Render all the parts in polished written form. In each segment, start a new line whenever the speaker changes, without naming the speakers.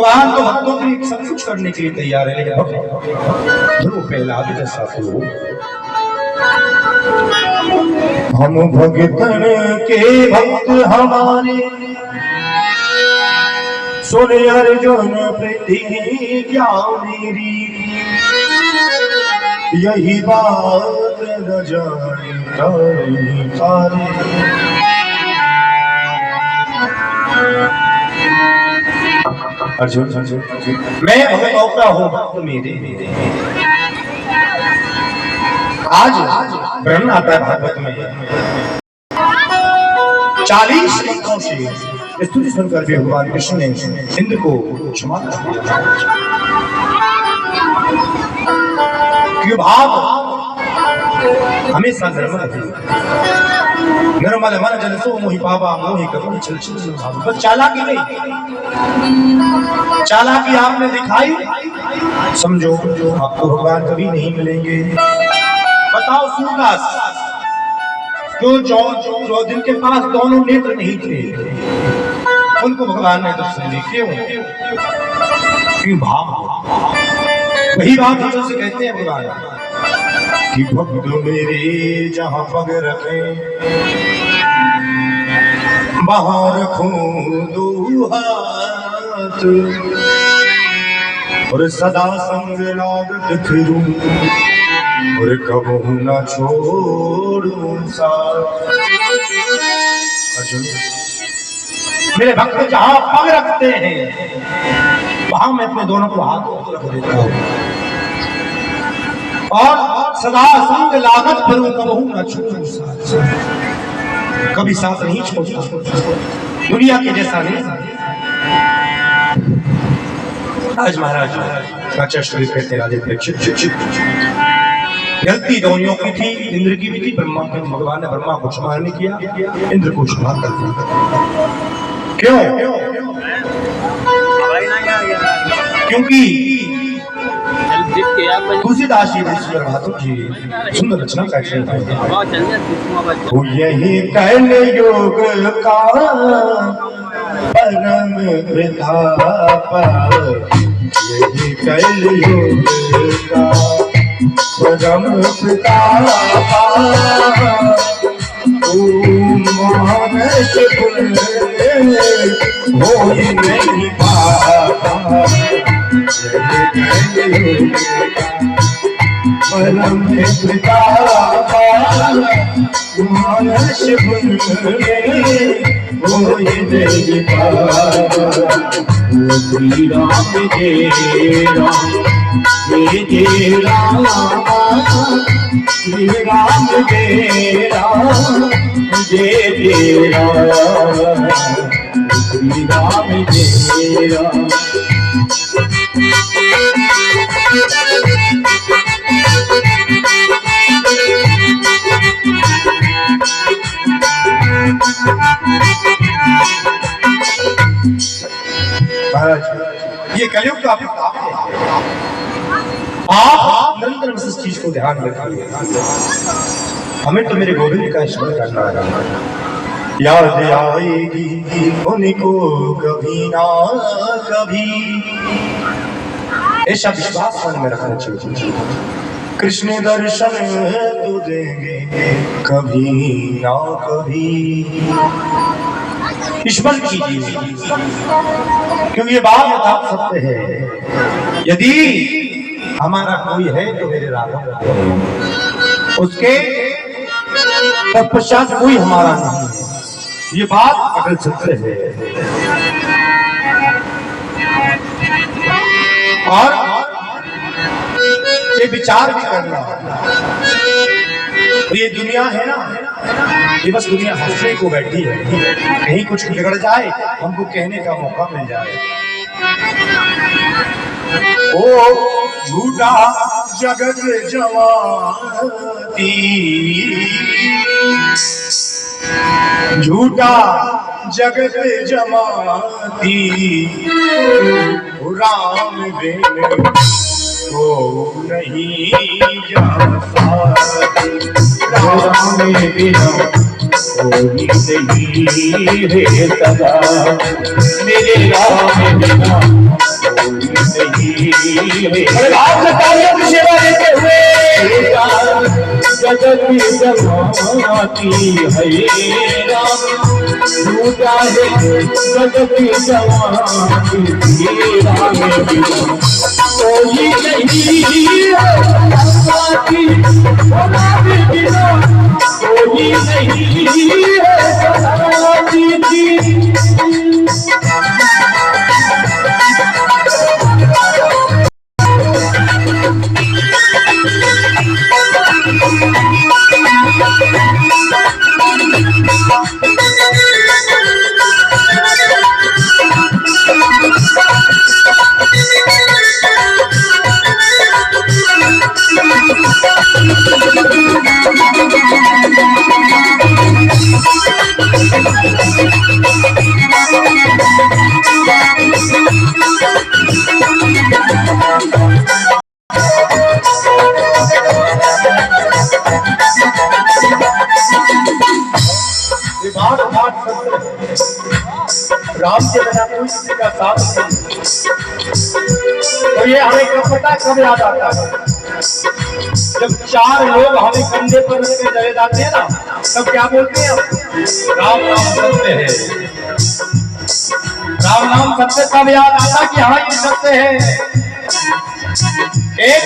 भगवान तो भक्तों के लिए सब कुछ करने के लिए तैयार है, लेकिन ध्रुव प्रहलाद जैसा तो हम भगतन के भक्त हमारे सुने अर्जुन प्रतिज्ञा मेरी, यही बात न जाने तारे। अर्जुन मैं भगतों का हूँ भक्त मेरे। आज ब्रह्म आता है भागवत में 40 मंत्रों से स्तुति सुनकर भी भगवान कृष्ण ने इंद्र को क्षमा कर दिया। क्यों भाव हमेशा निर्मल मन जन सो मोहि पावा मोहि करुण छल छल भाव। बस चालाकी नहीं, चालाकी आपने दिखाई, समझो आपको भगवान कभी नहीं मिलेंगे। बताओ सूरदास जो जिनके पास दोनों नेत्र नहीं थे उनको भगवान ने दर्शन दिए, क्यों भाव। वही बात हम से कहते हैं भगवान कि भक्त मेरे जहां पग रखे वहां रखूं दो हाथ, और सदा संग लागत फिरूं और कबहू न छोड़ूं साथ। मेरे भक्त जहां पग रखते हैं वहां मैं अपने दोनों को हाथ रख देता हूं, और सदा संग लागत फिरूं कबहू न छोड़ूं साथ। कभी साथ नहीं छोड़ता, दुनिया के जैसा नहीं। आज महाराज कहते राजे परीक्षित गलती दोनों की थी, इंद्र की भी थी, ब्रह्मा की। भगवान ने ब्रह्मा को क्षमा नहीं किया, इंद्र को क्षमा कर दिया। क्यों? क्योंकि तुलसीदास जी सुंदर रचना कैसे यही कलयुग का परम विधाता, यही कलयुग का परम पिता मानस होई नहीं पाता, परम पिता मानस होई नहीं पाता। श्री राम जय राम जय राम, श्री राम जय राम जय राम, श्री राम जय राम। ये कलयुग का प्रताप है। आप निरंतर इस चीज को ध्यान रखिए। हमें तो मेरे गोविंद का स्मरण करना है। याद आएगी उनको कभी ना कभी, ऐसा विश्वास मन में रखना चाहिए। कृष्ण दर्शन तो देंगे कभी ना कभी, स्मरण कीजिए, क्योंकि ये बात यथार्थ सत्य है। यदि हमारा कोई है तो मेरे राघव है, उसके तत्पश्चात कोई हमारा नहीं है। ये बात अटल सत्य है। और ये विचार भी करना, ये दुनिया है ना, ये बस दुनिया हंसने को बैठी है। कहीं कुछ बिगड़ जाए हमको कहने का मौका मिल जाए। ओ झूठा जगत जवानी, झूठा जगत जमाती, राम बिन को नहीं जाता, राम बिन कोई नहीं है सगा मेरे राम बिना कोई नहीं है। आप तालियों की सेवा देते हुए जगत की जमाती है राम झूठा है जगत की जमाती राम बिना कोई नहीं है साथी बिना कोई नहीं है साथी। राम के बिना कोई किसी का साथ नहीं। तो ये हमें कब पता कब याद आता है जब चार लोग हमें कंधे पर रख के चले जाते हैं ना, तब क्या बोलते हैं राम नाम सत्य है। राम नाम सत्य कब याद आता कि हाँ ये सत्य है। एक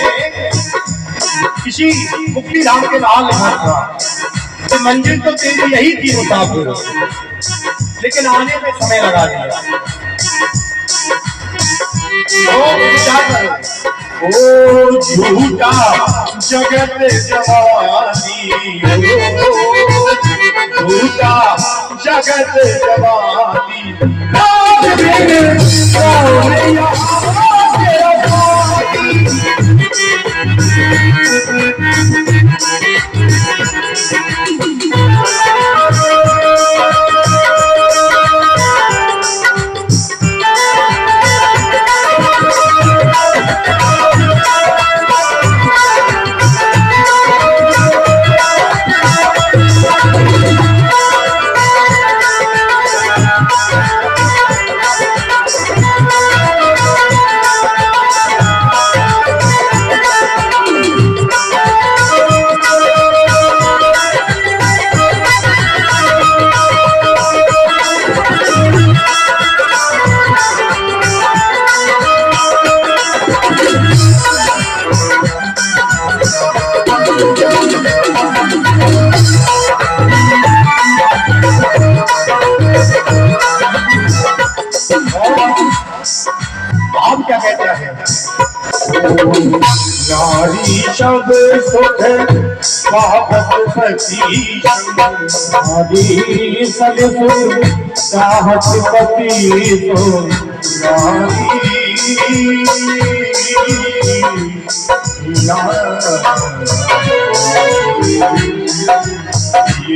किसी मुक्ति धाम के बाहर लिखा था तो मंजिल तो तेरी यही थी मुसाफिर, लेकिन आने में समय लगा दिया। ओ झूठा जगत जवानी, झूठा जगत जवानी आप क्या कहते हैं? नारी शब सुख पापत सती, नारी सब सुख चाहत पति तो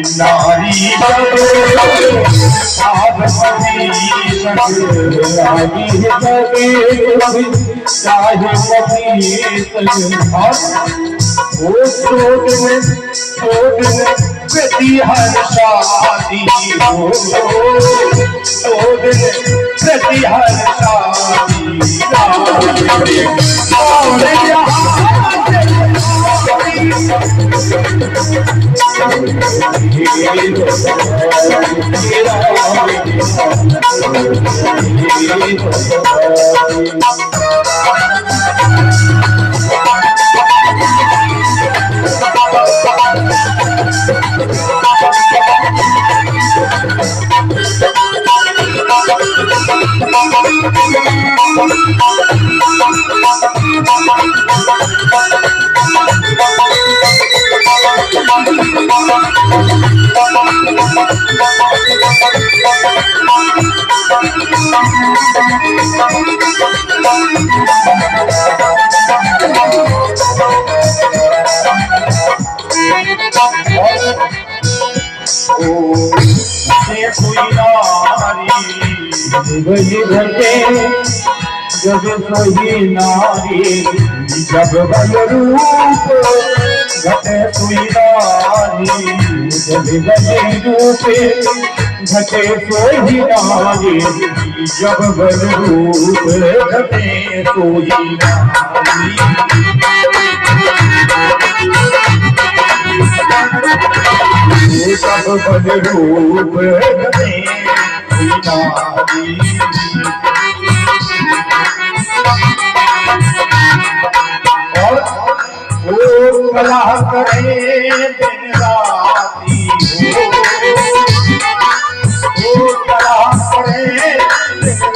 नारी प्रति हर शादी हो, प्रति हर शादी जब सोई नारी जब बल रूप घटे सुईदारी जब बजे रूपे घटे सोहिदारी जब बज रूप घटे सोहिदारी जब बज रूप घटे सोहिदारी और वो कला करे दिन राती वो कला करे दिन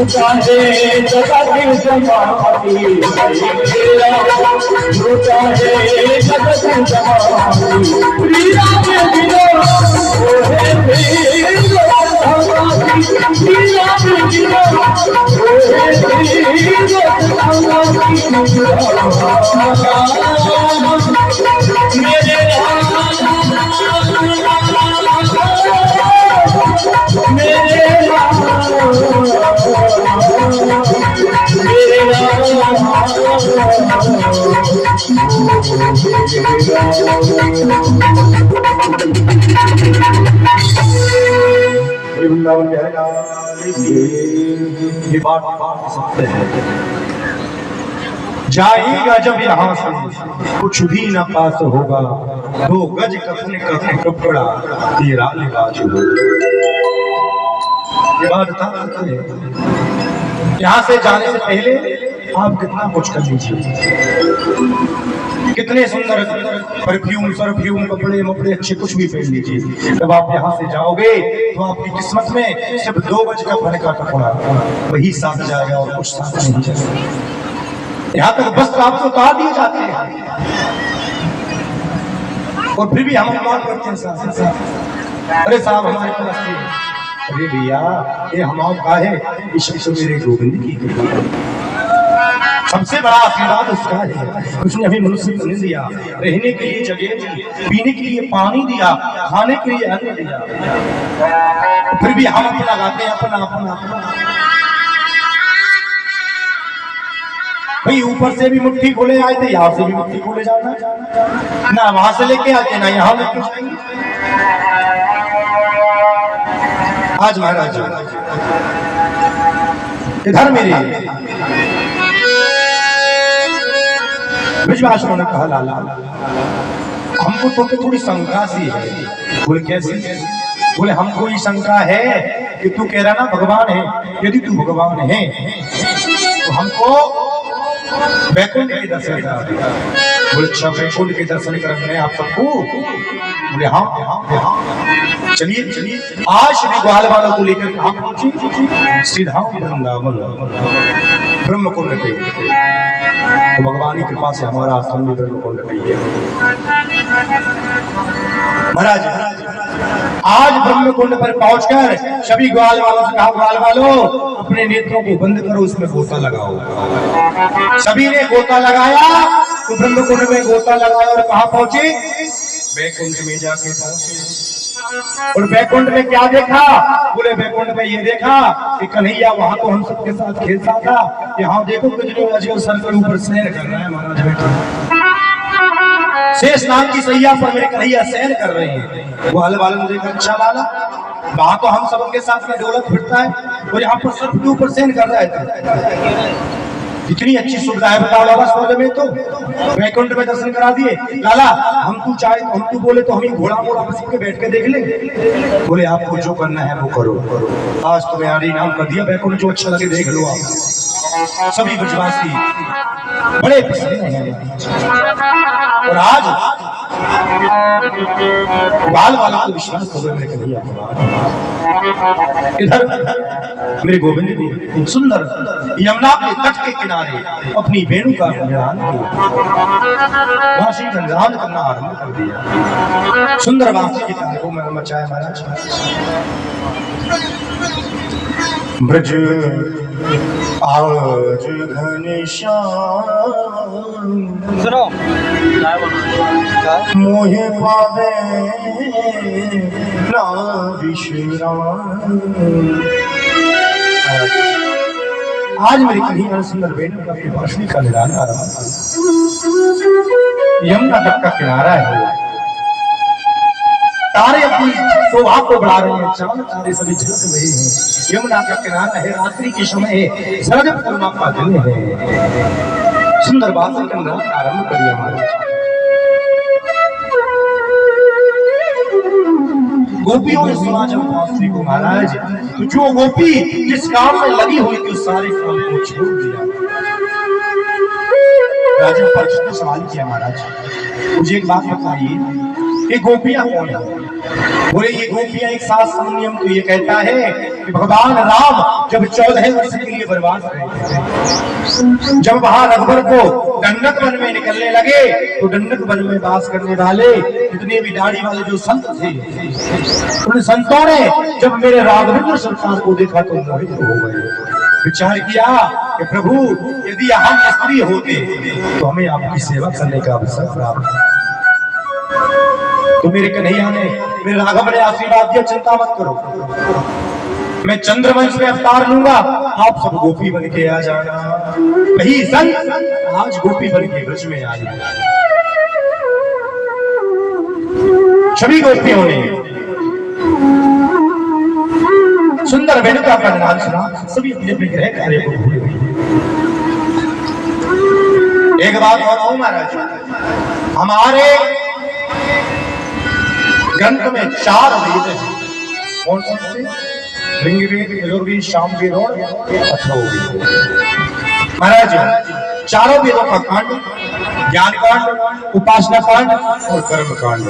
चाहे जगत जमाती चाहे जगत जमाती प्रिया के बिना ओहे प्रिया के बिना ओहे मेरे वृंदावन ये बात सकते हैं जाएगा जब यहाँ से कुछ भी न पास होगा 2 गज कफन का कपड़ा तेरा लिबास होगा। ये बात था यहाँ से जाने से पहले आप कितना कुछ कर लीजिए, कितने सुंदर परफ्यूम सरफ्यूम कपड़े मपड़े अच्छे कुछ भी पहन लीजिए, जब आप यहाँ से जाओगे तो आपकी किस्मत में सिर्फ 2 गज का फन का कपड़ा वही साथ जाएगा और कुछ साथ नहीं जाएगा। यहाँ तक वस्त्र आपको उतार दिए जाते हैं और फिर भी हम अपमान करते हैं साहब। अरे साहब हमारे पास अरे भैया ये हमारे का है, इस मेरे गोविंद की सबसे बड़ा आशीर्वाद उसका है। उसने अभी मनुष्य को नहीं दिया, रहने के लिए जगह दी, पीने के लिए पानी दिया, खाने के लिए अन्न दिया, फिर भी हम अपना लगाते हैं अपना अपना अपना। भाई ऊपर से भी मुट्ठी खोले आए थे, यहाँ से भी मुट्ठी खोले जाना ना, वहां से लेके आते ना यहाँ लेके जाएंगे। आज महाराज इधर मेरे ब्रजवासियों ने कहा लाला हमको तो थोड़ी शंका सी है। बोले कैसे? बोले हमको ये शंका है कि तू कह रहा ना भगवान है, यदि तू भगवान है तो हमको वैकुंठ के दर्शन करा दे। बोले अच्छा वैकुंठ के दर्शन करने आप सबको? बोले हाँ हाँ हाँ चलिए चलिए। आज श्री ग्वाल वालों को लेकर कहाँ पहुंची? सीधा वृंदावन ब्रह्मकुंड पे। तो भगवान की कृपा से हमारा आश्रम भी ब्रह्मकुंड पे है। महाराज आज ब्रह्मकुंड पर पहुंचकर सभी ग्वाल वालों से कहा ग्वाल वालों अपने नेत्रों को बंद करो, उसमें गोता लगाओ। सभी ने गोता लगाया तो ब्रह्मकुंड में गोता लगाया और कहाँ पहुंचे? वैकुंठ में जाके पहुंचे। और वैकुंठ में क्या देखा? बोले वैकुंठ में ये देखा कि कन्हैया वहां तो हम सबके साथ खेलता था, यहाँ देखो अजगर सर के ऊपर शयन कर रहा है महाराज बैठा। शेष नाग की सैया पर मेरे कन्हैया शयन कर रहे हैं। वो हल वाले ने देखा अच्छा लाला वहां तो हम सबके साथ में दौलत फिरता है और यहाँ पर सर के ऊपर शयन कर रहा है। कितनी अच्छी सुविधा है बताओ लाला स्वर्ग में। तो वैकुंठ में दर्शन करा दिए। लाला हम तू चाहे हम तू बोले तो हम घोड़ा मोड़ा बस के बैठ के देख ले। बोले आपको जो करना है वो करो। आज तुम्हें आरी नाम कर दिया वैकुंठ, जो अच्छा लगे देख लो। आप सभी ब्रजवासी बड़े पिछड़े हैं। और आज बाल वालों को विश्वास हो गया मेरे कन्हैया। इधर मेरे गोविंद जी सुंदर यमुना के तट के किनारे अपनी वेणु का गुणगान किया, वासी गुणगान करना आरंभ कर दिया। सुंदर वासी की ताल को मैं मचाया महाराज। ब्रज आज घनश्याम मोहे पावे ना विश्राम। आज मेरी कन्हैया सुंदर वेणु का बांसुरी का निरान आरंभ। यमुना तट का किनारा है, तारे अपनी शोभा को बढ़ा रहे हैं, चांद तारे सभी झलक रहे हैं। यमुना का किनारा है, रात्रि के समय है, शरद पूर्णिमा का दिन है। सुंदर बातें करना आरंभ करिए हमारे। गोपियों ने सुना जब बांसुरी को महाराज, तो जो गोपी जिस काम में लगी हुई थी उस सारे काम को छोड़ दिया। राजा परीक्षित ने सवाल किया, महाराज मुझे एक बात बताइए, ये गोपियां कौन है? बोले ये गोपियां एक शास्त्र नियम तो ये कहता है कि भगवान राम जब 14 वर्ष के लिए वनवास गए, जब वहां रघुवर को दंडक वन में निकलने लगे तो दंडक वन में वास करने वाले जितने भी दाढ़ी वाले जो संत थे, उन संतों ने जब मेरे राघवेंद्र सरकार को देखा तो मोहित हो गए। विचार किया कि प्रभु यदि हम स्त्री होते तो हमें आपकी सेवा करने का अवसर प्राप्त। तो मेरे कन्हैया ने, मेरे राघव ने आशीर्वाद दिया, चिंता मत करो, मैं चंद्रवंश में अवतार लूंगा, आप सब गोपी बन के आ जाना। वही संत आज गोपी बन के ब्रज में आ गए। सभी गोपियों ने सुंदर वेणु का परिणाम सुना, सभी अपने अपने ग्रह कार्य को भूल गए। एक बात और महाराज, हमारे ग्रंथ में 4 वेद हैं। कौन कौन से? ऋग्वेद, यजुर्वेद, सामवेद और अथर्ववेद। महाराज 4 वेदों का कांड, ज्ञान कांड, उपासना कांड और कर्म कांड।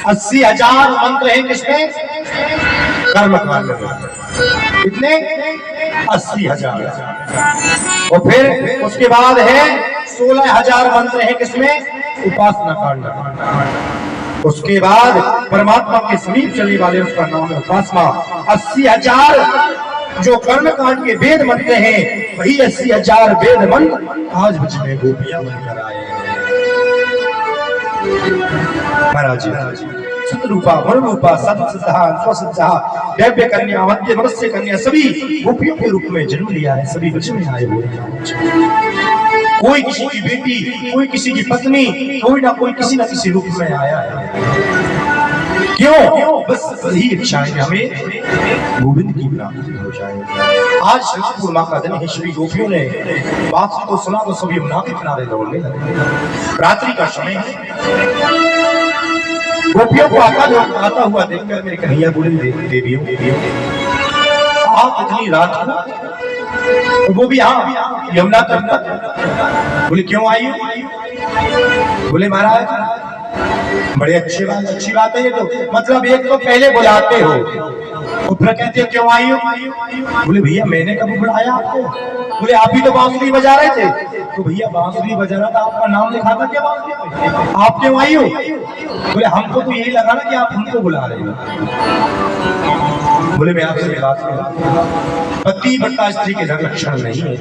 80,000 मंत्र हैं किसमें? कर्म कांड में। कितने? 80,000। और फिर उसके बाद है 16,000 मंत्र हैं किसमें? उपासना कांड। उसके बाद परमात्मा के समीप चलने वाले उसका नाम है उपासना। 80,000 जो कर्म कांड के वेद मंत्र हैं, वही 80,000 वेद मंत्र आज बच में गोपियां बनकर आए हैं। महाराज सतरूपा, वरुणरूपा, सतसिद्धा, स्वसिद्धा, दैव्य कन्या, मध्य मनुष्य कन्या, सभी गोपियों के रूप में जन्म लिया है, सभी बच में आए हुए हैं। कोई किसी की बेटी, कोई किसी की पत्नी, कोई ना कोई किसी न किसी रूप में आया है। क्यों? बस वही इच्छा है हमें गोविंद की प्राप्ति हो जाए। आज शरद पूर्णिमा का दिन है, श्री गोपियों ने बात को सुना तो सभी यमुना के किनारे दौड़ने लगे। रात्रि का समय है, गोपियों को आता हुआ देखकर मेरे कन्हैया बोले, देवियों आप इतनी रात को, वो भी हाँ यमुना तट। बोले क्यों आई हो? बोले महाराज बड़े अच्छी बात है ये तो, मतलब एक तो पहले बुलाते हो और फिर कहते हो क्यों आई हो? बोले भैया मैंने कब बुलाया आपको? बोले आप ही तो बांसुरी बजा रहे थे। तो भैया बांसुरी बजा रहा था, आपका नाम लिखा था क्या बांसुरी पे? आप क्यों आई हो? बोले हमको तो यही लगा ना कि आप हमको बुला रहे हो। बोले मैं आपसे बात कर, पतिव्रता स्त्री के लक्षण नहीं है।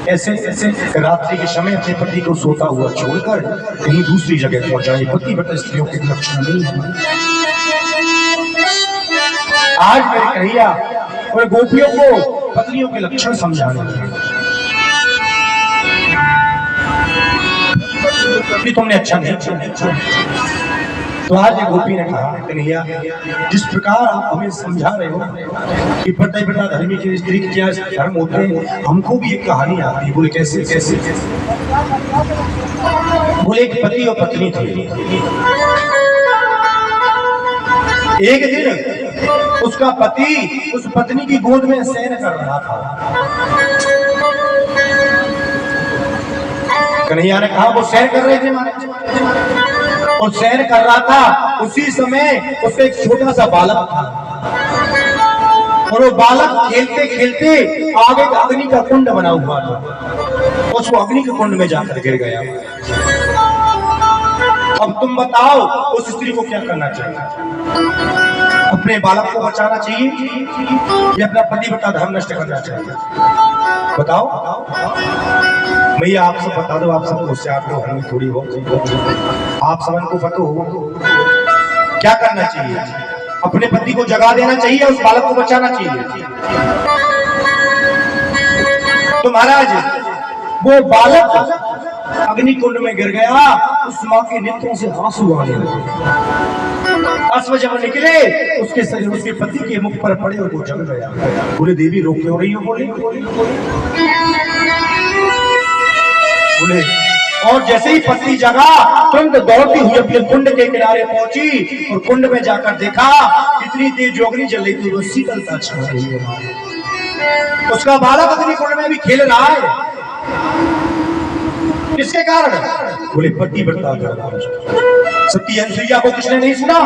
ऐसे ऐसे रात्रि के समय अपने पति को सोता हुआ छोड़कर कहीं दूसरी जगह पहुंच जाए, पतिव्रता स्त्रियों के लक्षण नहीं है। आज मेरे कन्हैया और गोपियों को पत्नियों के लक्षण समझाने कि तुमने अच्छा नहीं किया। तो आज एक गोपी ने कहा, कन्हैया जिस प्रकार आप हमें समझा रहे हो कि पतिव्रता धर्मी की स्त्री के क्या धर्म होते हैं, हमको भी एक कहानी आती है। बोले कैसे कैसे? बोले एक पति और पत्नी थे। एक दिन उसका पति उस पत्नी की गोद में शयन कर रहा था। कन्हैया ने कहा वो सैर कर रहे थे महाराज, और सैर कर रहा था, उसी समय उससे एक छोटा सा बालक था, और वो बालक खेलते खेलते आगे अग्नि का कुंड बना हुआ था, उसको अग्नि के कुंड में जाकर गिर गया। अब तुम बताओ उस स्त्री को क्या करना चाहिए? अपने बालक को बचाना चाहिए या अपना पतिव्रता धर्म नष्ट करना चाहिए? बताओ भैया, आप सब बता दो, आप सब होशियार हो, हमें थोड़ी बहुत आप सबन को पता हो क्या करना चाहिए? अपने पति को जगा देना चाहिए, उस बालक को बचाना चाहिए? तो महाराज वो बालक अग्नि कुंड में गिर गया, उस मां के नेत्रों से आंसू आने लगे। आंसू जब निकले उसके पति के मुख पर पड़े और वो जल गया। बोले देवी रो क्यों रही हो? बोले और जैसे ही पत्नी जगा तुरंत दौड़ती हुई अपने कुंड के किनारे पहुंची और कुंड में जाकर देखा इतनी तेज अग्नि जल रही थी, वो शीतलता छा रही है। उसका बालक अग्नि कुंड में भी खेल रहा है। किसके कारण? बोले पतिव्रता धर्म। सती अनुसुईया को किसने नहीं सुना?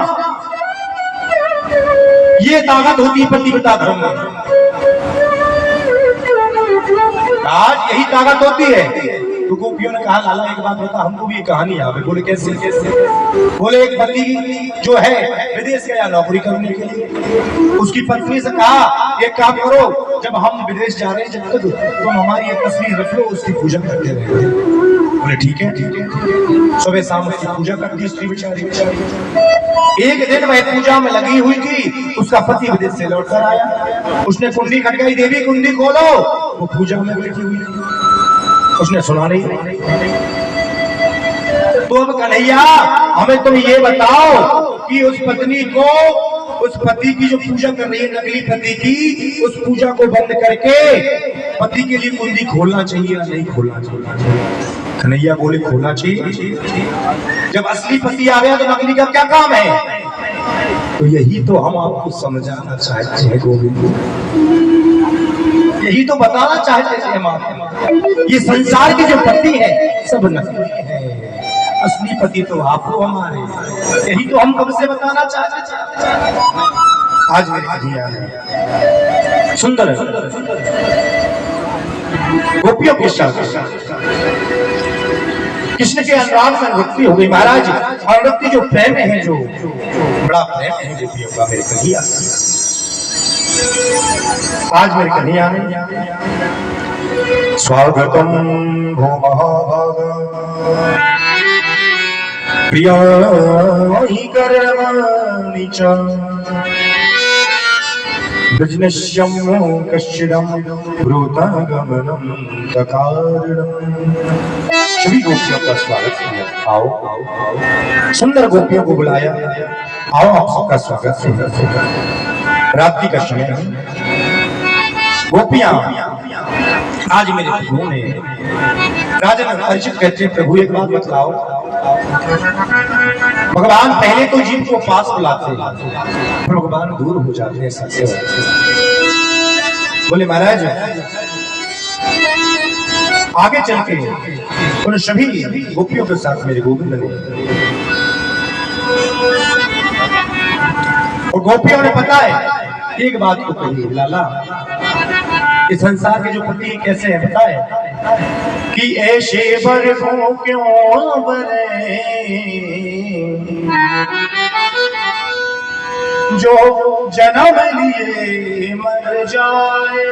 ये ताकत होती है पतिव्रता धर्म में। आज यही ताकत होती है। तो गोपियों ने कहा लाला एक बात बता, हमको भी ये कहानी याद है। बोले कैसे? बोले एक पति जो है विदेश गया नौकरी करने के लिए, उसकी पत्नी से कहा एक काम करो, जब हम विदेश जा रहे हैं जब तक तुम हमारी एक तस्वीर रख लो, उसकी पूजा करते रहे। बोले ठीक है। सुबह शाम उसकी पूजा करती स्त्री बेचारी। एक दिन वह पूजा में लगी हुई थी, उसका पति विदेश से लौट कर आया। उसने कुंडी खटकाई, देवी कुंडी खोलो। वो पूजा में बैठी हुई, उसने सुना नहीं। तो अब कन्हैया हमें तुम ये बताओ कि उस पत्नी को, उस पति की जो पूजा कर रही है नकली पति की, उस पूजा को बंद करके पति के लिए कुंडी खोलना चाहिए या नहीं खोलना चाहिए? कन्हैया बोले खोलना चाहिए। जब असली पति आ गया तो नकली का क्या काम है? तो यही तो हम आपको समझाना चाहते हैं गोविंद, यही तो बताना चाहते थे हम आपको। ये संसार के जो पति है सब नकली है, असली पति तो आप हो हमारे। यही तो हम कब से बताना चाहते थे। आज मेरे कन्हैया ने सुंदर गोपियों के साथ कृष्ण के अनुराग में अनुरक्ति हो गई। महाराज अनुरक्ति जो प्रेम है, जो बड़ा प्रेम है गोपियों का मेरे कन्हैया। आज मेरे कन्हैया ने स्वागतम भो महाभागा प्रिया ही करवाणि च ब्रजनश्यम कश्चिदं ब्रूतागमनं तकारणम्। सभी गोपियों का स्वागत किया। आओ सुंदर गोपियों को बुलाया, आओ आप सबका स्वागत है। रात्रि का समय गोपियां आज मेरे प्रभु ने राजा परिचित कहते हैं, प्रभु एक बात बतलाओ, भगवान पहले तो जीव को पास बुलाते फिर भगवान दूर हो जाते हैं सबसे। बोले महाराज आगे चल के उन सभी गोपियों के साथ मेरे गोविंद ने, और गोपियों ने पता है एक बात को कही, लाला इस संसार के जो पति कैसे है पता है कि ऐसे बर को क्यों बरे जो जन्म लिए मर जाए,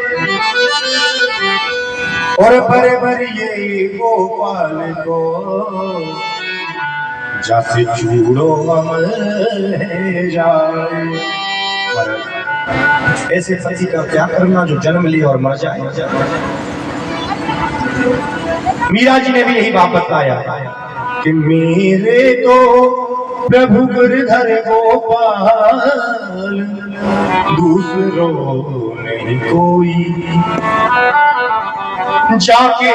और पर बर ये गोपाल को जैसे चूड़ो अमल जाए। ऐसे पति का क्या करना जो जन्म लिए और मर जाए। मीरा जी ने भी यही बात बताया कि मेरे तो प्रभु गिरधर गोपाल दूसरों नहीं कोई, जाके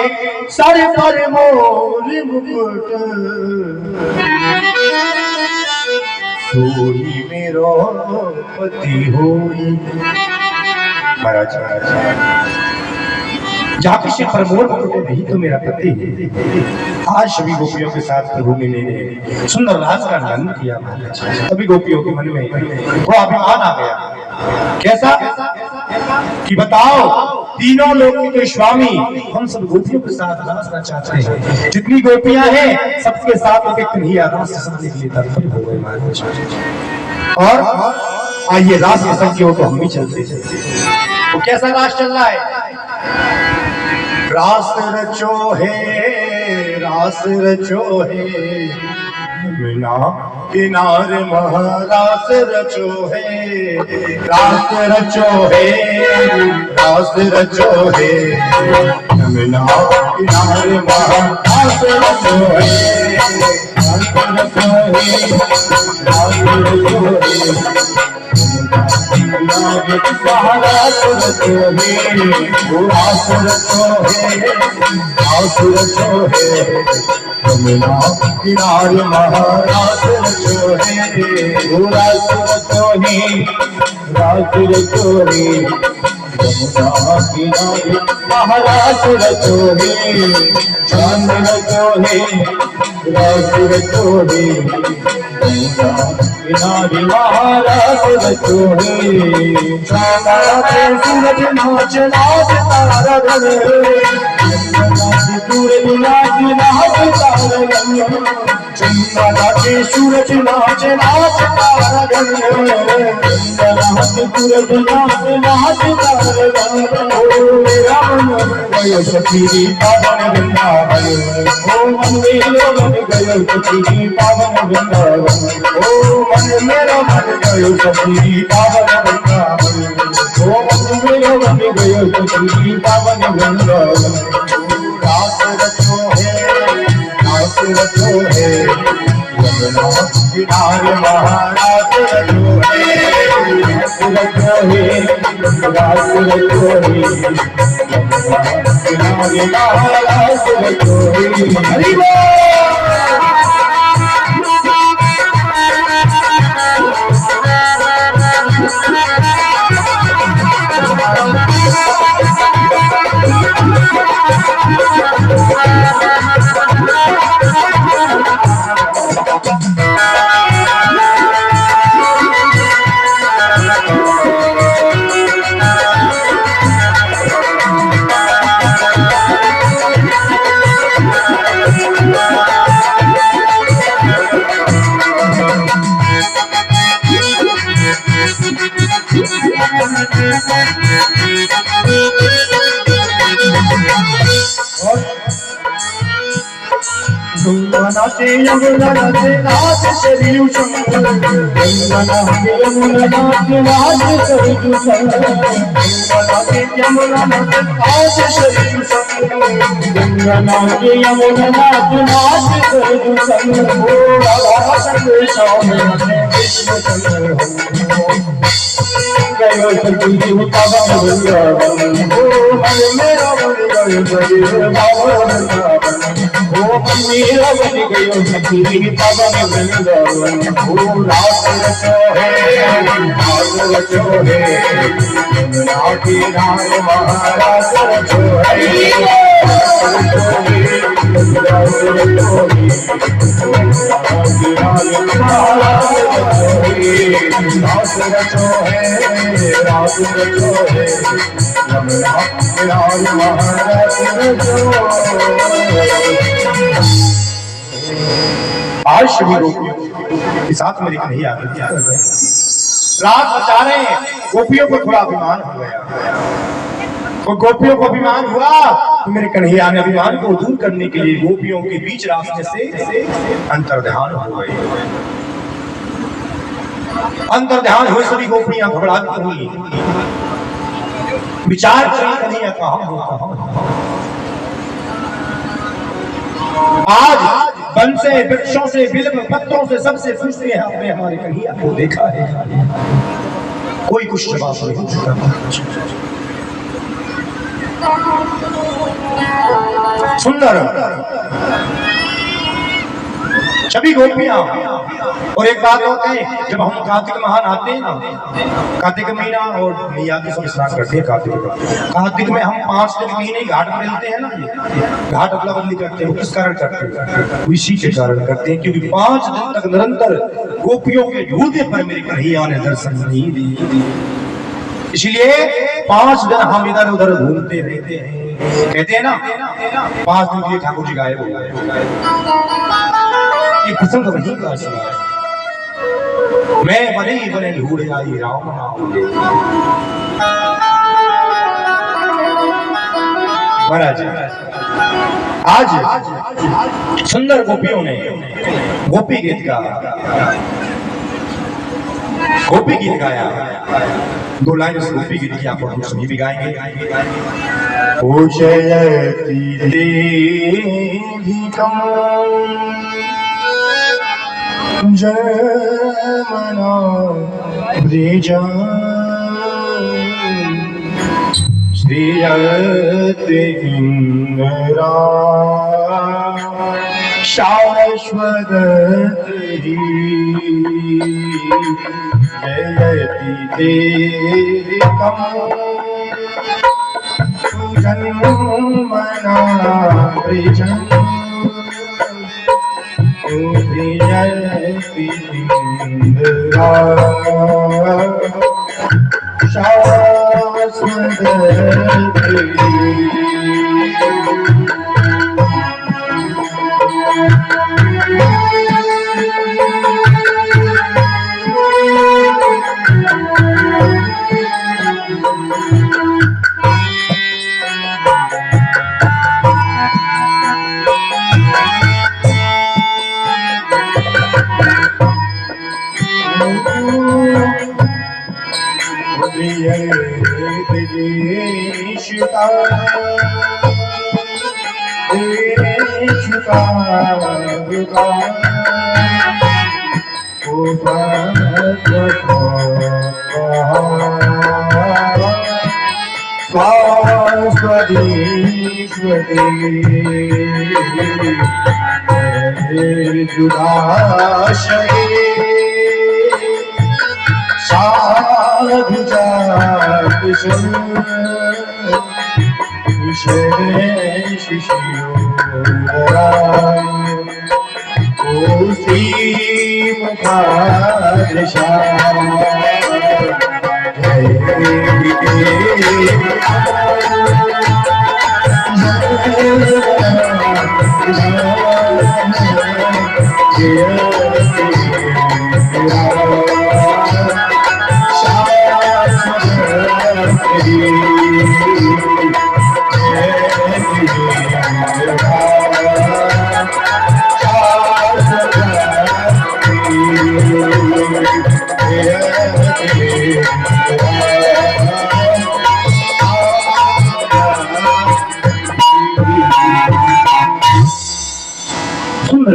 सर पर मोर मुकुट सोई मेरो पति होई। महाराज जहाँ कृष्ण प्रमोद मुकुट भी तो मेरा पति है। आज सभी गोपियों के साथ प्रभु ने सुंदर रास का आनंद किया। सभी गोपियों के मन में थोड़ा अभिमान आ गया। कैसा कि बताओ, तीनों लोग के स्वामी हम सब गोपियों के साथ रास रचना चाहते हैं। जितनी गोपियां हैं सबके साथ एक कन्हैया रास रचने के लिए तत्पर हो गए महाराज। और आइए रास रचना की ओर तो हम भी चलते हैं। तो कैसा रास चल रहा है? रास रचो है, रास रचो है, यमुना किनारे महारास रचो है। रास रचो है, रास रचो है, यमुना किनारे महारास रचो है। रास रचो है, रास रचो है, महारास रचो है। रास रचो है, रास रचो है, यमुना किनारे महारास रचो है। रास रचो है, रास रचो है, यमुना किनारे महारास रचो है। चांद रचो है, रास रचो है, यमुना किनारे महारास रचो है। चांद सूरज नाच नाच तारा गण, सूरज नाच नाच तारा गण, चंद्रमा के सूरज नाच नाच तारा गण, चंद्रमा के सूरज नाच नाच तारा गण। ओ मेरा मन गयो सखी पावन वृंदावन, ओ मन मेरा मन गयो सखी पावन वृंदावन, ओ मन मेरा मन गयो सखी पावन वृंदावन, ओ मन मेरा मन गयो सखी पावन वृंदावन। रास रचो है, रास रचो है, यमुना किनारे महारास रचो है। रास रचो है, रास रचो है, यमुना किनारे महारास रचो है। हरि बोल। नाचे यमुना नाचे नाच सरयू संग, यमुना नाचे यमुना नाचे नाच सरयू संग, यमुना नाचे यमुना नाचे नाच सरयू संग, यमुना नाचे यमुना नाचे नाच सरयू संग। ओ राधा संग श्याम कृष्ण संग गयो सखी पावन वृंदावन, ओ मन मेरा मन गयो सखी पावन वृंदावन, ओ मन मेरा मन गयो सखी पावन वृंदावन। ओ रास रचो है, रास रचो है, यमुना किनारे महारास रचो है। रास रचो है, रास रचो है, यमुना किनारे महारास रचो है। रास रचो है, रास रचो है, यमुना किनारे महारास रचो है। आज सभी गोपियों के साथ मेरी कन्हैया रात बचा रहे हैं। गोपियों को थोड़ा अभिमान हो गया, तो गोपियों को अभिमान हुआ तो मेरे कन्हैया ने अभिमान को दूर करने के लिए गोपियों के बीच रास्ते से अंतर्ध्यान हो गए। अंतर्ध्यान हुए सभी गोपियां घबराती हुई विचार करें कन्हैया कहाँ हो। आज वन से, वृक्षों से, बिल्व पत्तों से सबसे पूछते हैं आपने हमारे कन्हैया को देखा है? कोई कुछ जवाब नहीं देता। सुंदर सभी गोपियां। और एक बात होता है, जब हम कार्तिक माह आते हैं ना, कार्तिक महीना और मैया की सब स्नान करते हैं कार्तिक में हम 5 दिन महीने घाट पर मिलते हैं ना, घाट अदला बदली करते हैं। वो किस कारण करते हैं? इसी के कारण करते हैं क्योंकि 5 दिन तक निरंतर गोपियों के ढूंढे पर मेरी कन्हैया ने दर्शन नहीं दी, इसलिए 5 दिन हम इधर उधर घूमते रहते हैं। कहते हैं ना 5 दिन के लिए ठाकुर जी गायब हो गए। ये प्रसंग वही का है। मैं बने बने ढूंढ आई राम नाम ले। महाराज आज सुंदर गोपियों ने गोपी गीत गाया। 2 लाइन उस गोपी गीत की आपको सुनी भी गाएंगे। पूजयति देहिकम् जयमना ब्रिजा श्रीयते इंद्रा शाश्वत जयति देहिकम् जन्मना ब्रिजम् श्रीयति इंद्रा शाश्वत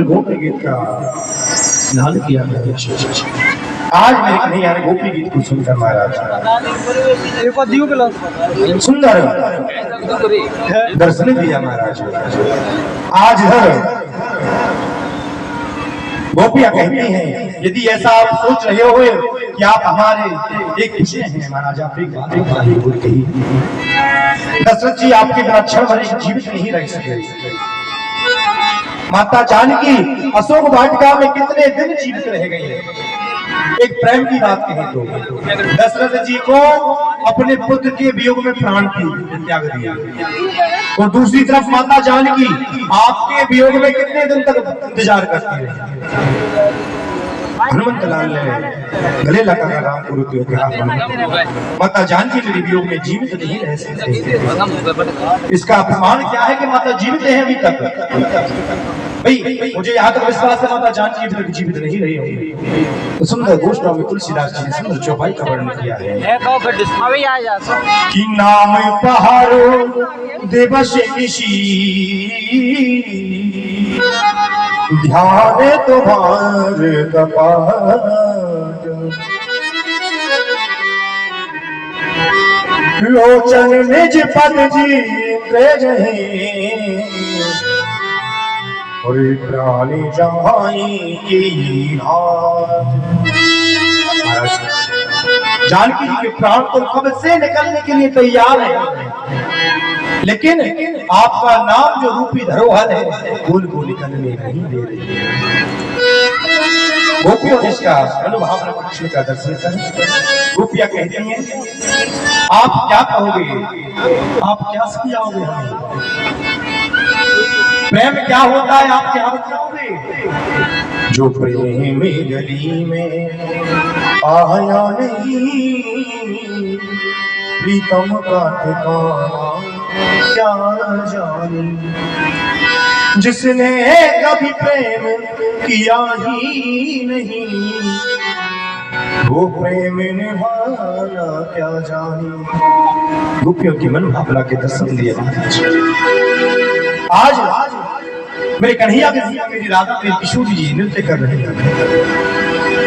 गोपी गीत का नाम किया। आज मेरे कन्हैया ने गोपी गीत को सुनकर महाराज सुंदर दर्शन दिया। महाराज आज गोपियां कहती हैं, यदि ऐसा आप सोच रहे हो कि आप हमारे एक विषय हैं महाराज, आप एक बात कही, दशरथ जी आपके बिना क्षण भर जीवित नहीं रह सके। माता जानकी अशोक वाटिका में कितने दिन जीवित रह गई। एक प्रेम की बात कही तो दशरथ जी को अपने पुत्र के वियोग में प्राण त्याग दिया, और दूसरी तरफ माता जानकी आपके वियोग में कितने दिन तक इंतजार करती रही। हनुमंत लाल ने गले लगाकर राम को रुपये कहा, माता जानकी मेरे वियोग में जीवित नहीं रह सकते। इसका प्रमाण क्या है कि माता जीवित है अभी तक? भाई मुझे यहाँ तक विश्वास है माता जानकी अभी तक जीवित नहीं रही होगी। तो सुंदर गोष्ठों में तुलसीदास जी ने सुंदर चौपाई का वर्णन किया है कि नाम पहाड़ो देवश ऋषि ध्यान तुम्हार कपाट लोचन निज पद जी रहे और प्राण जाए की जानकी जी के प्राण तो कब से निकलने के लिए तैयार है, लेकिन आपका नाम जो रूपी धरोहर है फूल को निकलने नहीं दे रही है। गोपियों जिसका अनुभाव कृष्ण का दर्शन करें, गोपियां कहती हैं आप क्या कहोगे, आप क्या समझाओगे हमें, प्रेम क्या होता है आप क्या बताओगे। जो प्रेम गली में आया नहीं, प्रीतम का ठिकाना क्या जाने, जिसने कभी प्रेम किया ही नहीं, वो प्रेम निभाना क्या जाने। गोपियों की मन भावना के दर्शन दिए आज मेरे कन्हैया के साथ मेरी राधा मेरी किशोरी जी नृत्य कर रहे हैं।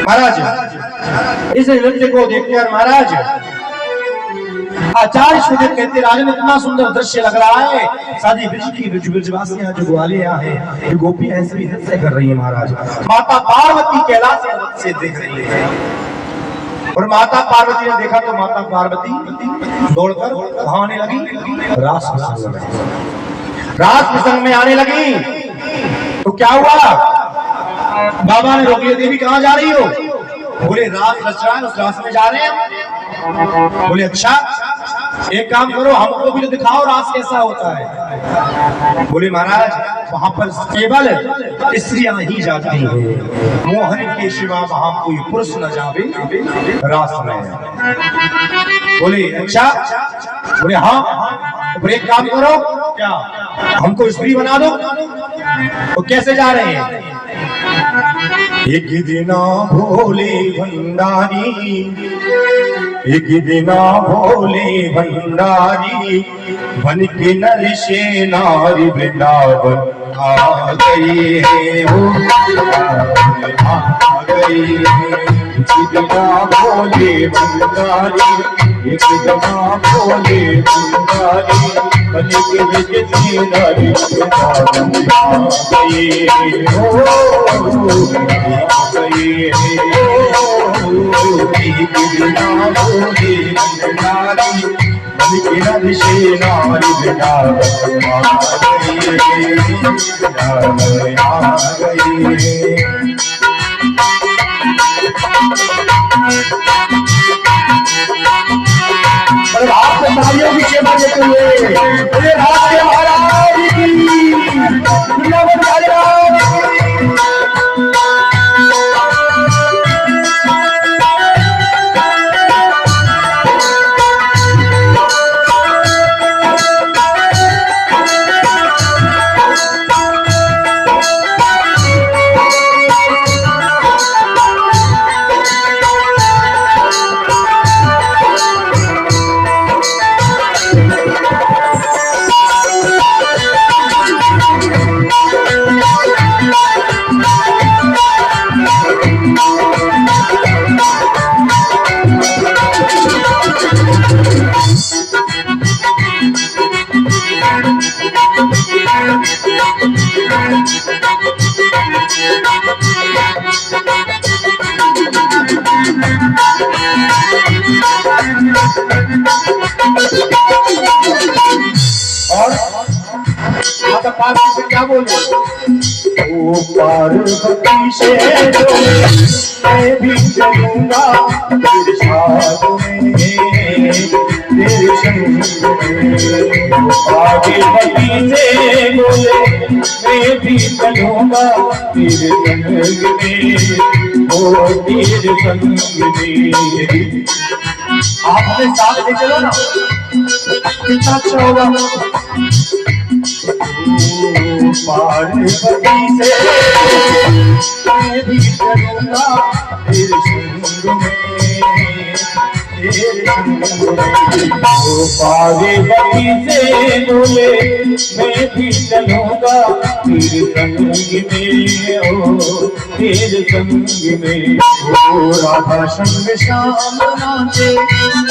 महाराज इस नृत्य को देखकर महाराज आचार्य सूर्य कहते राजन इतना सुंदर दृश्य लग रहा है, सारी ब्रज की ब्रजवासियां जो ग्वालियां हैं ये गोपी ऐसे भी नृत्य कर रही है। महाराज माता पार्वती कैलाश से देख रही है और माता पार्वती ने देखा तो माता पार्वती दौड़कर कहां आने लगी, रास प्रसंग में, रास प्रसंग में आने लगी। तो क्या हुआ, बाबा ने रोक लिया, देवी कहां जा रही हो, बोले रास रच रहा है उस रास में जा रहे हैं। बोले अच्छा एक काम करो हमको भी तो दिखाओ रास कैसा होता है। बोले महाराज वहां पर केवल स्त्रियां ही जाती हैं, मोहन के सिवा वहां कोई पुरुष न जावे रास में। बोले अच्छा, बोले हाँ, बोले एक काम करो क्या हमको स्त्री बना दो। तो कैसे जा रहे हैं, एक दिना भोले भंडारी, एक दिना भोले भंडारी, बन के नर से नारी वृंदावन आ गई है, आ गई है। एक दिना भोले भंडारी, एक दिना भोले भंडारी, बन के विजय नारी वृंदावन आ गई है, आपसे तालियों की सेवा देते हुए महाराज पार्वती क्या बोले, ओ पार्वती से मैं भी चलूंगा तेरे साथ में, तेरे संग में। पार्वती से बोले मैं भी चलूंगा तेरे संग में, ओ तेरे संग में। आप अपने साथ ले चलो ना, कितना अच्छा होगा। पार्वती से मैं भी चलूंगा तेरे संग में, तेरे संग में। पार्वती से बोले मैं भी चलूंगा तेरे संग में, ओ तेरे संग में। ओ राधा संग श्याम नाचे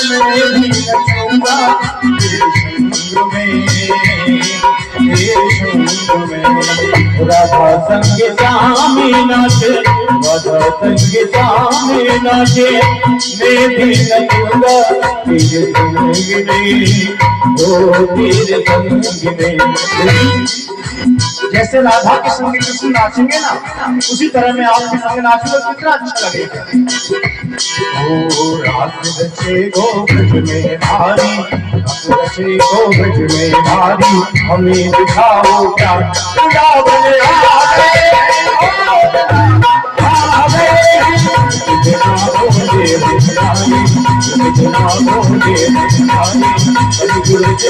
मैं भी नचूंगा तेरे संग में, तेरे संग में राधा संग श्यामी नाचे, राधा संग श्यामी नाचे, मैं भी नचूंगा तेरे संग में, ओ तेरे संग में। जैसे राधा के संग कृष्ण नाचेंगे ना, उसी तरह मैं आपके संग नाचूंगा, कितना अच्छा लगेगा। ओ रात रचे गो ब्रज में भारी, रात रचे गो ब्रज में भारी, हमें दिखाओ क्या वृंदावन आ गए, आ गए। इतना बोले बिहारी, इतना बोले बिहारी, गुरु जी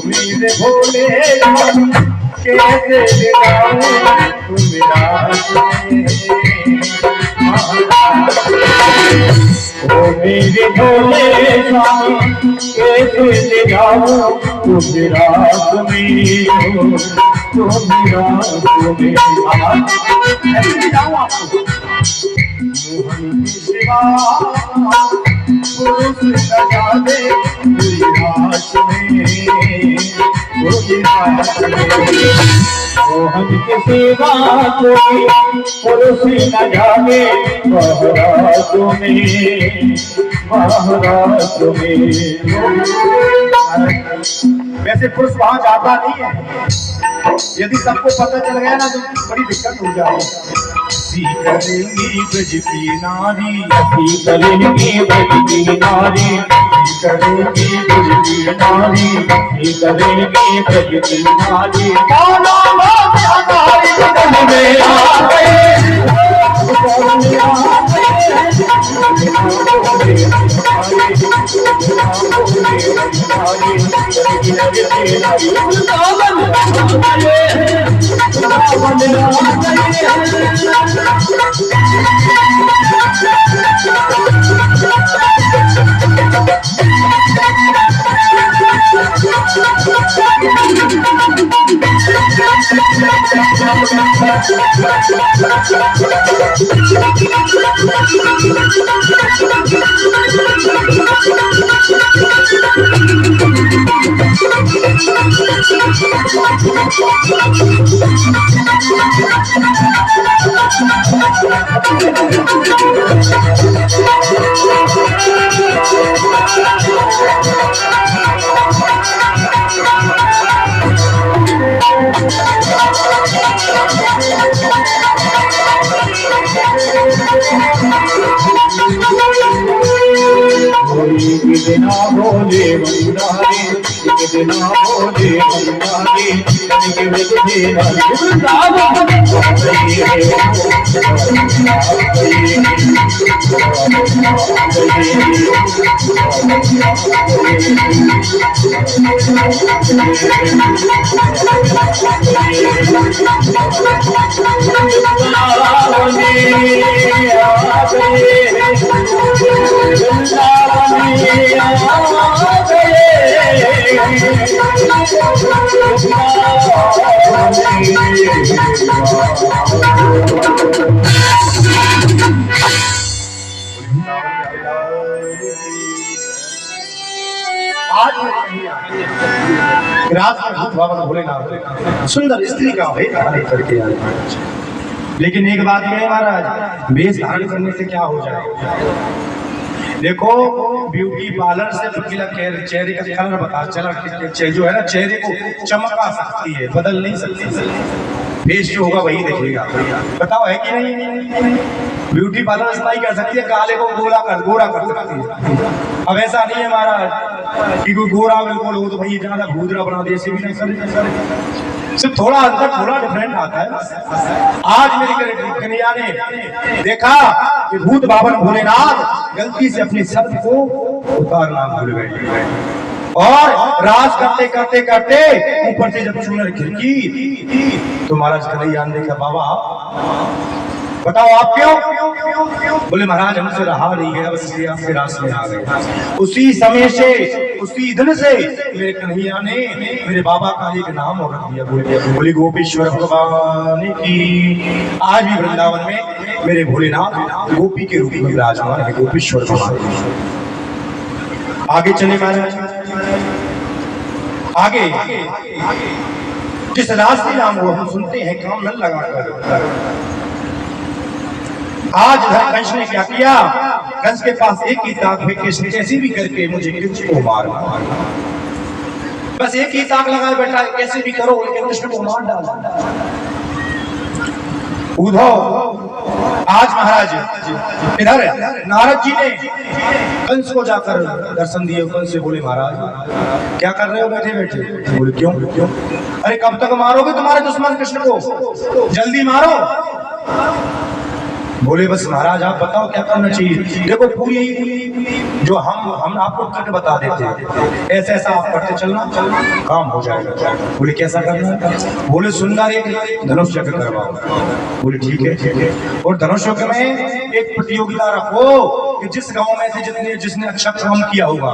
मेरे भोले कैसे दिलाऊं तुम रात में, ओ मेरे भोले स्वामी कैसे दिलाऊं तुम रात में, तुम रात में। कैसे दिलाऊं आपको मोहन की सिवा पुरुष न जाने पूरी रात में, पूरी रात में। मोहन के सिवा कोई पुरुष न जाने महारात में, महारात में। वैसे पुरुष वहां जाता नहीं है, यदि सबको पता चल गया ना तो बड़ी दिक्कत हो जाएगी। करेंगी ब्रज की नारी, करेंगी ब्रज की नारी, करेंगी ब्रज की नारी, करेंगी ब्रज की नारी। में आ गए कितना बोले बंदारी, कितना बोले बंदारी, आज रात में भूत बाबा भोलेनाथ सुंदर स्त्री का भेद धारण करके आए। लेकिन एक बात यह है महाराज, वेश धारण करने से क्या हो जाए? देखो, ब्यूटी पार्लर से चेहरे का कलर बता चला, जो है ना चेहरे को चमका सकती है, बदल नहीं सकती। फेस जो होगा वही देखेगा। बताओ है कि नहीं? ब्यूटी पार्लर इतना ही कर सकती है, काले को गोरा कर सकती है। अब ऐसा नहीं है महाराज कि कोई गोरा बिल्कुल हो तो भाई ज्यादा भूदरा बना दे, ऐसे भी नहीं सर। सिर्फ थोड़ा अंतर, थोड़ा डिफरेंट आता है। आज मेरी कन्हैया ने देखा कि भूत बाबन भोलेनाथ गलती से अपनी सर को उतारना भूल गए और राज करते करते करते ऊपर से जब चूनर खिड़की तो महाराज कन्हैया ने देखा, बाबा बताओ आप क्यों? बोले महाराज हमसे रहा नहीं गया, बस इसलिए आपके रास्ते में आ गए। उसी समय से, उसी दिन से मेरे कन्हैया ने मेरे बाबा का एक नाम और रख दिया, बोले गोपीश्वर भगवान की। आज भी वृंदावन में मेरे भोलेनाथ गोपी के रूप में विराजमान है, गोपीश्वर भगवान। आगे चले महाराज, आगे जिस रास्ते नाम वो हम सुनते हैं काम न लगाकर। आज कंस ने क्या किया? कंस के पास एक ही ताक है, कैसे भी करके मुझे कृष्ण को मारना। बस एक ही ताक लगाए बैठा, कैसे भी करो लेकिन कृष्ण को मार डालो। उद्धव आज महाराज इधर नारद जी ने कंस को जाकर दर्शन दिए। कंस से बोले महाराज क्या कर रहे हो बैठे बैठे? बोले क्यों? अरे कब तक मारोगे तुम्हारे दुश्मन कृष्ण को? जल्दी मारो। बोले बस महाराज आप बताओ क्या करना चाहिए। देखो पूरी जो हम आपको करके बता देते हैं, ऐसा ऐसा आप करते चलना काम हो जाएगा। बोले कैसा करना है? बोले सुंदर एक धनुष यज्ञ करवाओ। बोले ठीक है। और धनुष यज्ञ में एक प्रतियोगिता रखो कि जिस गांव में से जिसने अच्छा काम किया होगा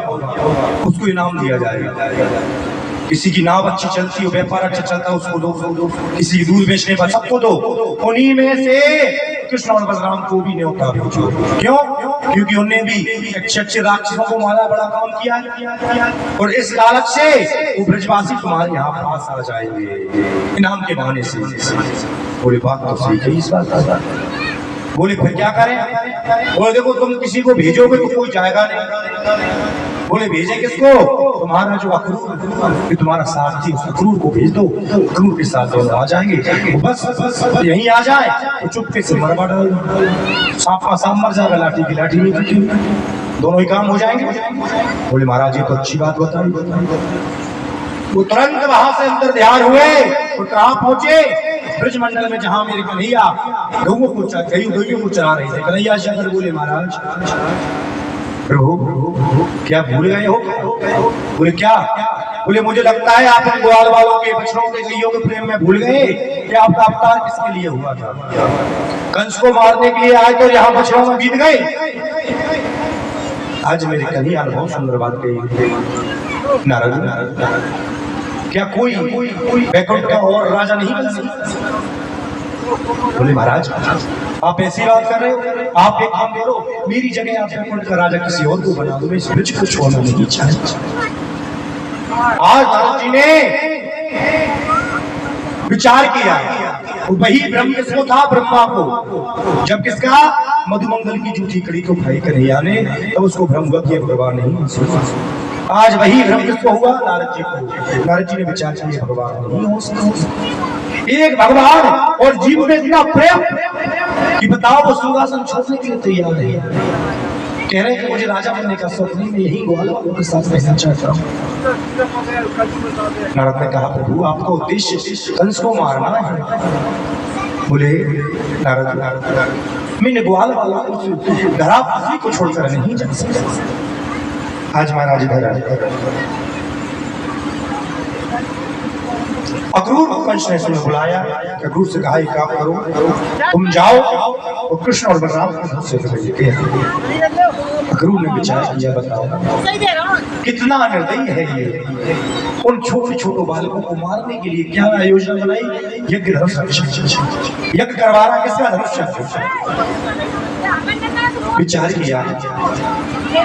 उसको इनाम दिया जाएगा। किसी की नाव अच्छी चलती हो, व्यापार अच्छा चलता है, उसको दो। किसी की दूध बेचने पर सबको दो। उन्हीं में से कृष्ण और बलराम को भी न्योता भेजो। क्यों? क्योंकि उन्होंने भी अच्छे राक्षसों को मारा, बड़ा काम किया और इस लालच से वो ब्रजवासी तुम्हारे यहाँ पास आ जाएंगे इनाम के बहाने से। बोले बात तो सही है इस बात। बोले फिर क्या करें? बोले देखो तुम किसी को भेजोगे तो कोई जाएगा नहीं। बोले भेजे किसको? तुम्हारा जो अक्रूर तुम्हारा सारथी, उस अक्रूर को भेज दो, अक्रूर के साथ दोनों आ जाएंगे। बस यहीं आ जाए तो चुपके से मरवा डालो, सांप का सांप मर जाएगा, लाठी की लाठी नहीं कटेगी, दोनों ही काम हो जाएंगे। बोले महाराज ये तो अच्छी बात बताई। वो तुरंत वहां से अंदर ध्यान हुए और कहाँ पहुंचे? ब्रजमंडल में जहां मेरे कन्हैया गऊ को चरा रहे थे। कन्हैया शंकर बोले महाराज प्रभु क्या भूल गए हो? बोले क्या? बोले मुझे लगता है आप ग्वाल वालों के, बछड़ों के, गैयों के प्रेम में भूल गए कि आपका अवतार किसके लिए हुआ था। कंस को मारने के लिए आए तो यहाँ बछड़ों में बीत गए। आज मेरे कन्हैया बहुत सुंदर बात कही। नारद क्या कोई बैकुंठ का और राजा नहीं बन सकता? बोले महाराज आप ऐसी बात कर रहे हो, आप एक काम करो, मेरी जगह आप बैकुंठ का राजा किसी और को बना दो, मैं इस ब्रिज को छोड़ना नहीं चाहता। आज नारद जी ने विचार किया, वही ब्रह्म किसको था? ब्रह्मा को। जब किसका? मधुमंगल की जूठी कड़ी को भाई कन्हैया ने, तब उसको भ्रम हुआ कि भगवान नहीं। आज वही भ्रम किसको हुआ? नारद जी को। नारद जी ने विचार किया भगवान नहीं हो सकता। एक भगवान और जीव में इतना प्रेम कि बताओ वो सिंहासन छोड़ने के लिए तैयार है। कह रहे हैं कि मुझे राजा बनने का शौक नहीं, मैं यही ग्वाल वालों के साथ रहना चाहता हूँ। नारद ने कहा प्रभु आपका उद्देश्य कंस को मारना है। बोले नारद मैं ग्वाल वालों को धरा पृथ्वी को छोड़कर नहीं जा सकता। आज महाराज इधर अक्रूर को कंस ने बुलाया। अक्रूर से कहा एक काम करो, तुम जाओ और कृष्ण और बलराम को से लेके अक्रूर ने विचार किया, बताओ कितना निर्दयी है ये। उन छोटे छोटे बालकों को मारने के लिए क्या योजना बनाई, यज्ञ धनुष यज्ञ करवाना, किसका धनुष। विचार किया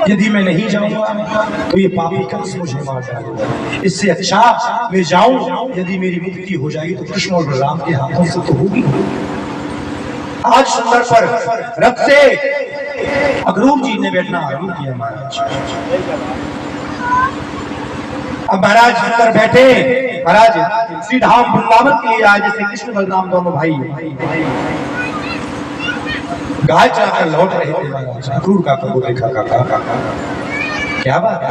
यदि मैं नहीं जाऊंगा तो ये पापी कंस मुझे मार डालेगा, इससे अच्छा मैं जाऊं, यदि मेरी मुक्ति हो जाएगी तो कृष्ण और बलराम के हाथों से तो होगी। आज सुंदर पर रथ से अक्रूर जी ने बैठना आरंभ किया महाराज। अब महाराज अंदर बैठे, महाराज श्री धाम वृंदावन के लिए आए, जैसे कृष्ण बलराम दोनों भाई गाय चराकर लौट रहे थे महाराज। अक्रूर काका को देखा, काका क्या बात है,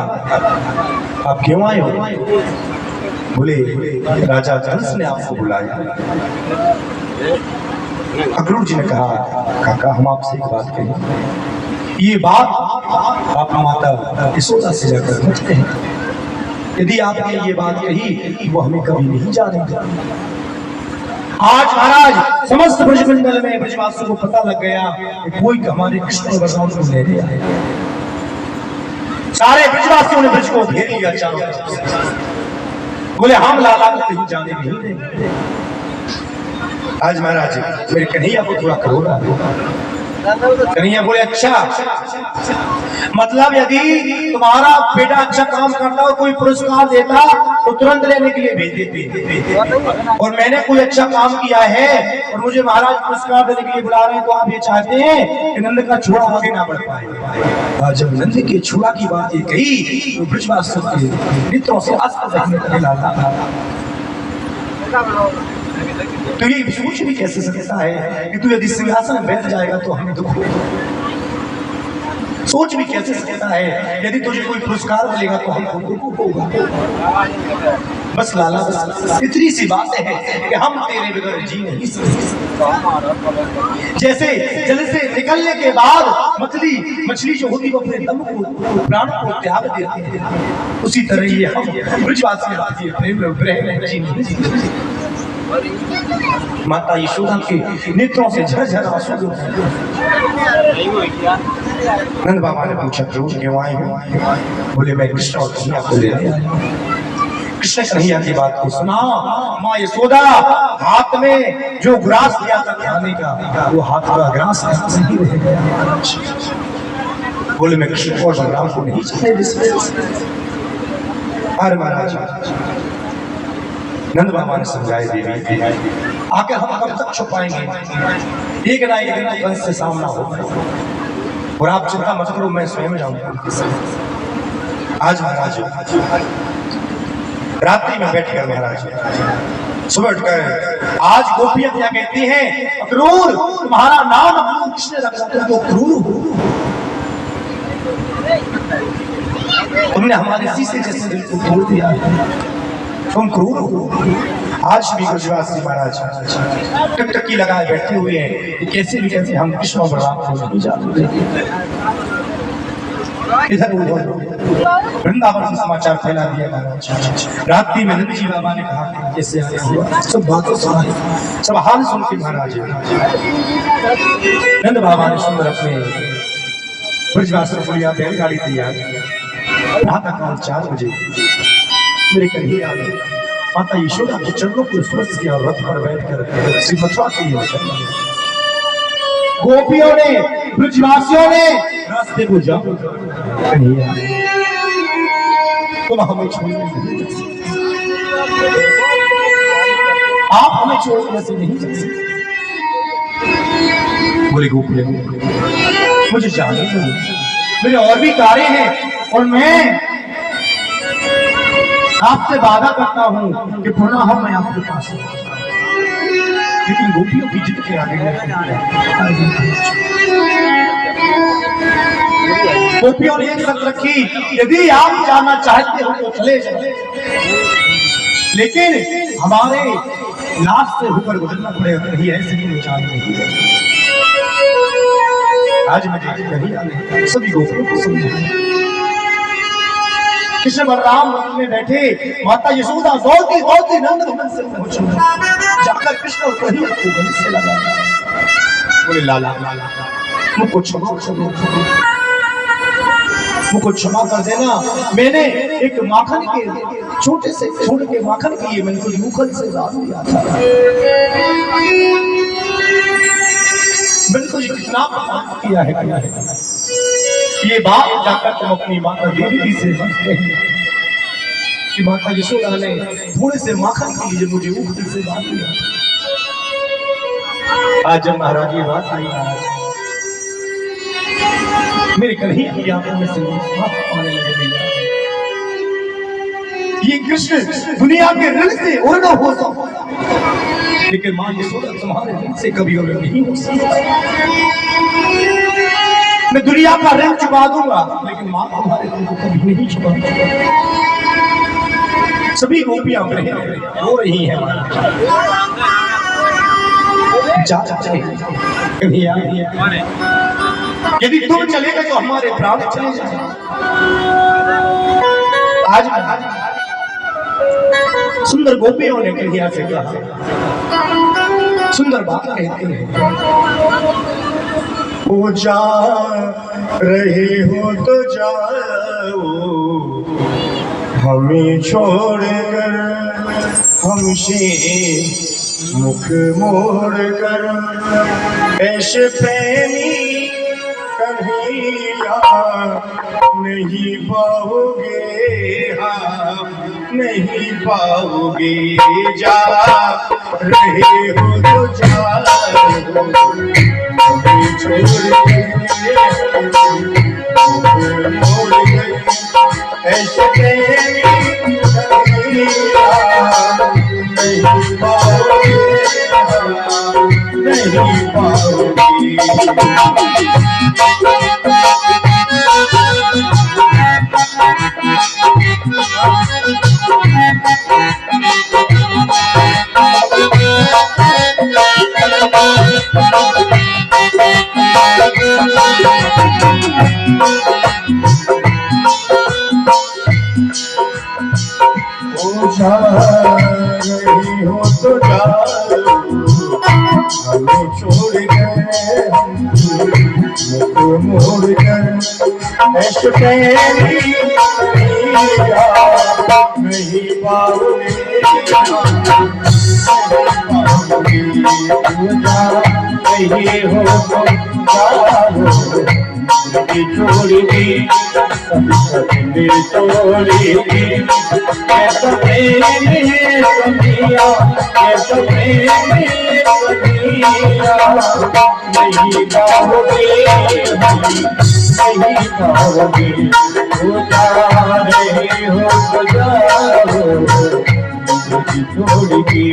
आप क्यों आए हो? बोले राजा कंस ने आपको बुलाया। अक्रूर जी ने कहा, काका हम आपसे एक बात कहें, ये बात आप माता यशोदा से जाकर पूछते हैं, यदि आपने ये बात कही वो हमें कभी नहीं जानेगा। आज महाराज समस्त ब्रजमंडल में ब्रजवासियों को पता लग गया कि कोई हमारे कृष्ण बलराम को ले लिया है। सारे ब्रजवासियों ने ब्रज को घेर लिया चारों तरफ से। बोले हम लाला को कहीं जाने नहीं देंगे। आज महाराज मेरे कन्हैया को थोड़ा करोड़ा। कन्हैया बोले अच्छा, मतलब यदि तुम्हारा बेटा अच्छा काम करता और कोई पुरस्कार देता तो तुरंत लेने के लिए भेज देते, और मैंने कोई अच्छा काम किया है और मुझे महाराज पुरस्कार देने के लिए बुला रहे हैं, तो आप ये चाहते हैं कि नंद का छुड़ा आगे ना बढ़ पाए। जब नंद के छुड़ा की बात ये कही तो ब्रजवासियों के नेत्रों से आंसू बहने लगे। तो ये सोच भी कैसे सकता है कि तू यदि सिंहासन में बैठ जाएगा तो हमें दुख होगा। सोच भी कैसे सकता है यदि तुझे कोई पुरस्कार मिलेगा तो हमको दुख होगा। बस लाला बस इतनी सी बात है कि हम तेरे बगैर जी नहीं सकते। जैसे जल से निकलने के बाद मछली जो होती है वो अपने दम को, प्राण को त्याग देती है, उसी तरह ये हम ब्रजवासी प्रेम जी नहीं सकते। माता यशोदा के नेत्रों से झरझर आंसू। नंद बाबा ने पूछा क्यों क्यों आए हो? बोले मैं कृष्ण और कन्हैया को ले आया। कृष्ण कन्हैया की बात को सुना। माँ यशोदा हाथ में जो ग्रास दिया था खाने का, वो हाथ का ग्रास नहीं रह गया। बोले मैं कृष्ण और बलराम को नहीं चाहते। अरे महाराज नंद बाबा ने समझाए, देवी आके हम कब तक छुपाएंगे, एक ना एक दिन तो कंस से सामना होगा, और आप चिंता मत करो मैं स्वयं जाऊंगा। आज महाराज रात्रि में बैठकर महाराज सुबह उठकर आज गोपियां क्या कहती हैं, अक्रूर तुम्हारा नाम कृष्ण रखा, तुम क्रूर हो, तुमने हमारे शीशे जैसे दिल को तोड़ दिया, तुम क्रूर हो। आज भी ब्रजवासी महाराज टकटकी लगाए बैठे हुए हैं कि कैसे भी कैसे हम कृष्ण और बलराम को नहीं जानते। इधर वृंदावन से समाचार फैला दिया महाराज। रात्रि में नंद जी बाबा ने कहा कैसे आया हुआ, सब बातें सुनाई, सब हाल सुन के महाराज नंद बाबा ने सुंदर अपने ब्रजवासियों को लिया बैलगाड़ी तैयार, प्रातःकाल 4 बजे मेरे कन्हैया ने माता यशोदा के चरणों को स्पर्श किया और रथ पर बैठकर श्री मथुरा के लिए चले। गोपियों ने ब्रजवासियों ने रास्ते को जाओ, कन्हैया तुम हमें छोड़ने नहीं जा सकते, आप हमें छोड़ने से नहीं जा सकते। बोले गोपियों मुझे जाने दो, मेरे और भी कार्य हैं और मैं आपसे वादा करता हूं कि पुनः मैं आपके पास हूं। लेकिन गोपियों की जिद के आगे गोपियों ने एक शर्त रखी, यदि आप जाना चाहते हो तो चले जाओ, लेकिन हमारे लाश से होकर गुजरना पड़ेगा, कहीं ऐसे ही विचार नहीं है। आज मुझे कन्हैया ने सभी गोपियों को समझाया। कृष्ण बलराम में बैठे, माता यशोदा दौड़ती नंद भवन से पहुंची, जाकर कृष्ण और कन्हैया को गले से लगा। बोले लाला मुझको क्षमा कर देना। मैंने एक माखन के छोटे से छोटे के माखन के लिए मैंने कुछ मुखल से दान दिया था। मैंने कुछ कितना किया है ये बात जाकर तुम अपनी माता देवी से कि माता यशोदा ने थोड़े से माखन के लिए मुझे मुखल से दान दिया। आज जब महाराज ये बात आई मेरे कन्हैया की आंखों में से आने लगे भैया। ये कृष्ण दुनिया के ऋण से उड़ना हो सकता लेकिन मां यशोदा तुम्हारे ऋण से कभी उड़ना नहीं हो सकता। मैं दुनिया का ऋण चुका दूंगा लेकिन मां तुम्हारे ऋण को कभी नहीं चुका दूंगा। सभी गोपियां रो रही हैं यदि तुम चलेगा तो हमारे प्राण चले जाएंगे। आज सुंदर गोपियों ने कन्हैया से कहा सुंदर बात कहते हैं वो जा रहे हो तो जाओ हमें छोड़कर हमसे मुख मोड़ कर ऐसे प्रेमी कन्हैया नहीं पाओगे हाँ नहीं पाओगे। जा रहे हो तो जाओ छोड़ ऐसे प्रेमी कन्हैया नहीं पाओगे नहीं पाओगे। जा रही हो तो जाओ हमें छोड़ कर मुख मोड़ कर ऐसे प्रेमी नहीं पाओगे जा रही हो तो जाओ छोड़ी तोड़ी ऐसा प्रेमी कन्हैया ऐसा प्रेमी कन्हैया नहीं पाओगे नहीं पाओगे। हो जा रहे हो तो जाओ छोड़ के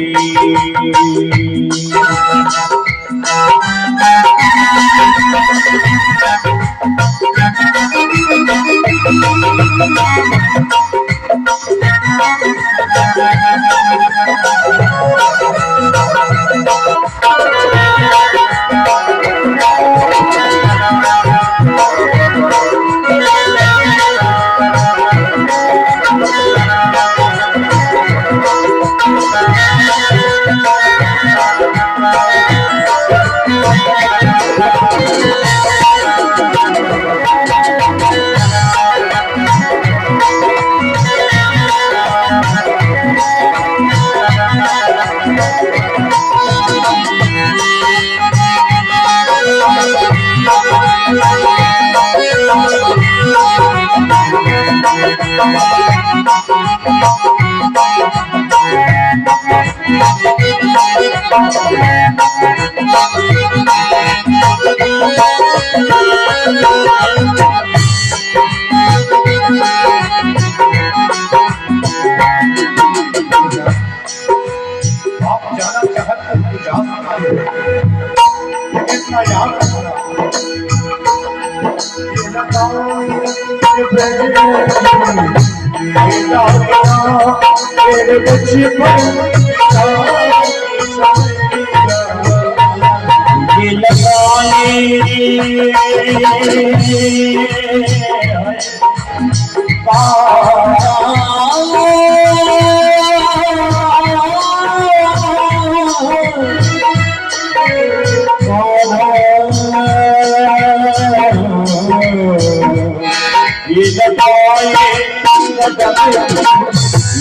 ये लगाए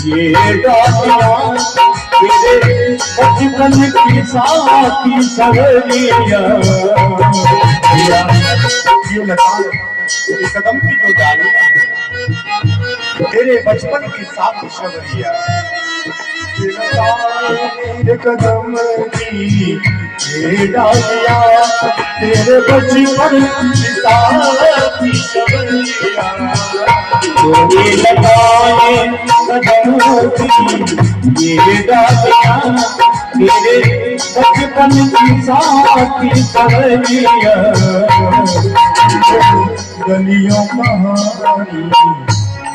ये डालियां तेरे बचपन की साथी सवलियां। ये लता ये कदम की जो डालियां तेरे बचपन की साथी सवलियां। ये लगाए कदम की ये डालियां तेरे बचपन की साथी सवलियां। ये लगाए कदम की ये डालियां तेरे बचपन की साथी सवलियां। गलियों कहानी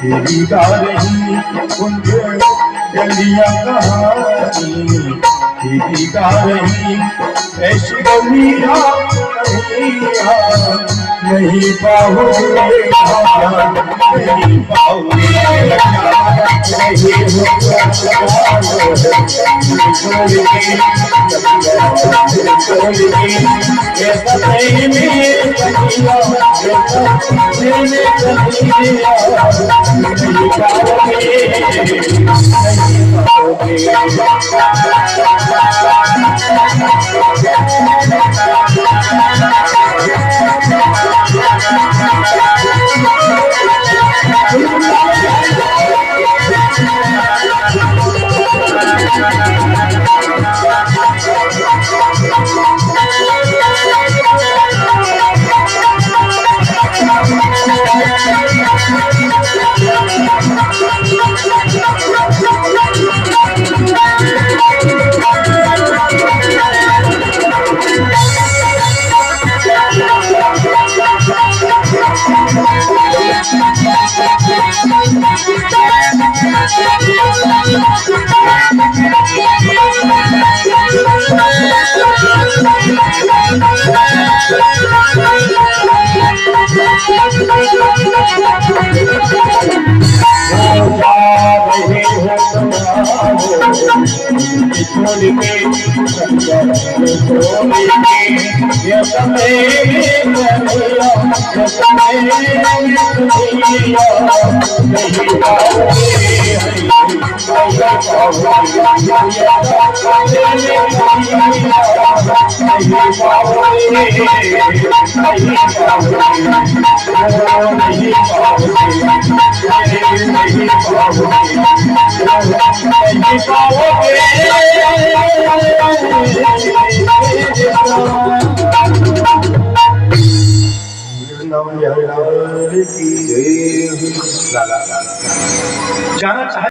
तेरी गा रही उनके गलियां कहानी तेरी गा रही। ऐसी गलियां नहीं पाओगे नहीं पाओगे नहीं जाना चाहे